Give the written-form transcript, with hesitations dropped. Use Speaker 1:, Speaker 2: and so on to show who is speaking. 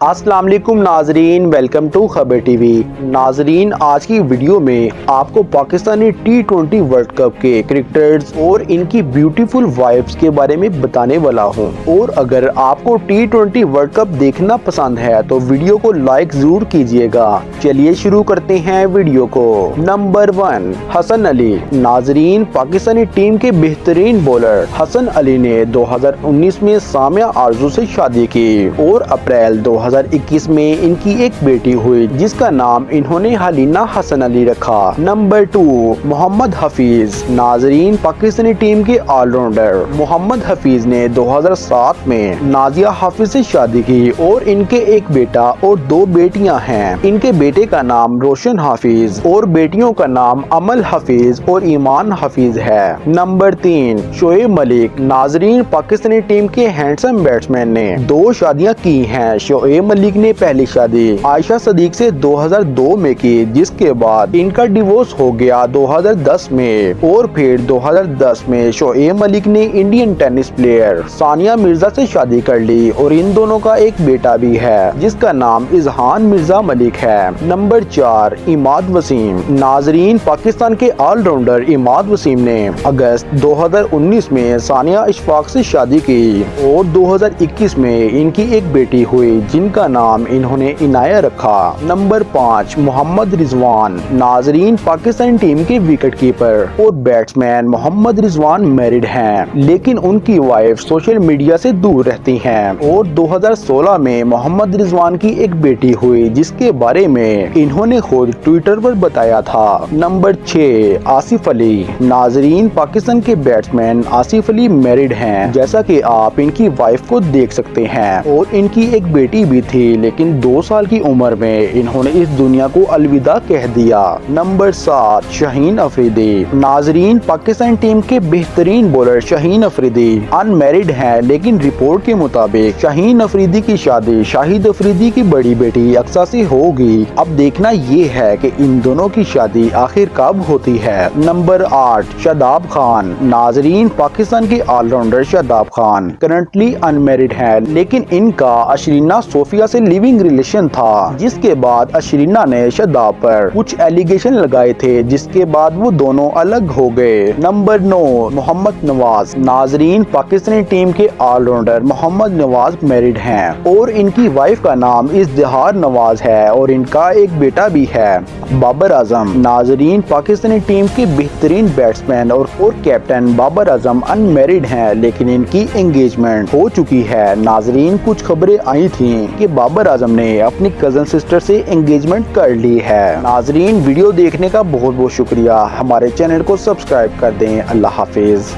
Speaker 1: अस्सलाम वालेकुम नाजरीन, वेलकम टू खबर टीवी। नाजरीन, आज की वीडियो में आपको पाकिस्तानी T20 वर्ल्ड कप के क्रिकेटर्स और इनकी ब्यूटीफुल वाइफ्स के बारे में बताने वाला हूं। और अगर आपको T20 वर्ल्ड कप देखना पसंद है तो वीडियो को लाइक जरूर कीजिएगा। चलिए शुरू करते हैं वीडियो को। नंबर 1, हसन अली। नाजरीन, पाकिस्तानी टीम के बेहतरीन बॉलर हसन अली ने 2019 में सामिया आरजू से शादी की और अप्रैल 2021 में इनकी एक बेटी हुई जिसका नाम इन्होंने हलीना हसन अली रखा। नंबर 2, मोहम्मद हफीज। नाजरीन, पाकिस्तानी टीम के ऑलराउंडर मोहम्मद हफीज ने 2007 में नाजिया हाफिज से शादी की और इनके एक बेटा और 2 बेटियां हैं। इनके बेटे का नाम रोशन हाफिज और बेटियों का नाम अमल हफीज और ईमान हफीज है। नंबर 3, शोएब मलिक। नाजरीन, पाकिस्तानी टीम के हैंडसम बैट्समैन ने 2 शादियां की हैं। शोएब मलिक ने पहली शादी आयशा सदीक से 2002 में की, जिसके बाद इनका डिवोर्स हो गया 2010 में और फिर 2010 में शोएब मलिक ने Indian tennis player Sania Mirza से शादी कर ली और इन दोनों का एक बेटा भी है जिसका नाम इजहान मिर्जा मलिक है। नंबर 4, इमाद वसीम। नाजरीन, पाकिस्तान के ऑलराउंडर इमाद वसीम ने अगस्त 2019 में सानिया इशफाक से शादी की और 2021 में इनकी एक बेटी हुई जिनका नाम इन्होंने इनाया रखा। नंबर 5, मोहम्मद रिजवान। नाजरीन, पाकिस्तान टीम के विकेट कीपर और बैट्समैन मोहम्मद रिजवान मैरिड हैं, लेकिन उनकी वाइफ सोशल मीडिया से दूर रहती हैं और 2016 में मोहम्मद रिजवान की एक बेटी हुई जिसके बारे में इन्होंने खुद ट्विटर पर बताया था। नंबर 6, आसिफ अली। नाजरीन, पाकिस्तान के बैट्समैन आसिफ अली मैरिड हैं, जैसा कि आप इनकी वाइफ को देख सकते हैं और इनकी एक बेटी भी थी, लेकिन 2 साल की उम्र में इन्होंने इस दुनिया को अलविदा कह दिया। नंबर 7, शाहीन अफरीदी। नाजरीन, पाकिस्तान टीम के बेहतरीन बॉलर शाहीन अफरीदी अनमैरिड हैं, लेकिन रिपोर्ट के मुताबिक शाहीन अफरीदी की शादी शाहिद अफरीदी की बड़ी बेटी अक्सा से होगी। अब देखना ये है कि इन दोनों की शादी आखिर कब होती है। नंबर 8, शादाब खान। नाजरीन, पाकिस्तान के allrounder Shadab Khan currently unmarried है, लेकिन इनका अशरीना सोफिया से लिविंग रिलेशन था, जिसके बाद अशरीना ने शादाब पर कुछ एलिगेशन लगाए थे, जिसके बाद वो दोनों अलग हो गए। नंबर 9, मोहम्मद नवाज। नाजरीन, पाकिस्तानी टीम के ऑलराउंडर मोहम्मद नवाज मैरिड हैं और इनकी वाइफ का नाम इज़्तिहार नवाज है और इनका एक बेटा भी है, बाबर आजम। नाजरीन, पाकिस्तानी टीम के बेहतरीन बैट्समैन और कैप्टन बाबर आजम अनमैरिड हैं, लेकिन इनकी एंगेजमेंट हो चुकी है। नाजरीन, कुछ खबरें आई थी कि बाबर आजम ने अपनी कजन सिस्टर से एंगेजमेंट कर ली है। नाजरीन, वीडियो देखने का बहुत बहुत शुक्रिया। हमारे चैनल को सब्सक्राइब कर दें। अल्लाह हाफिज।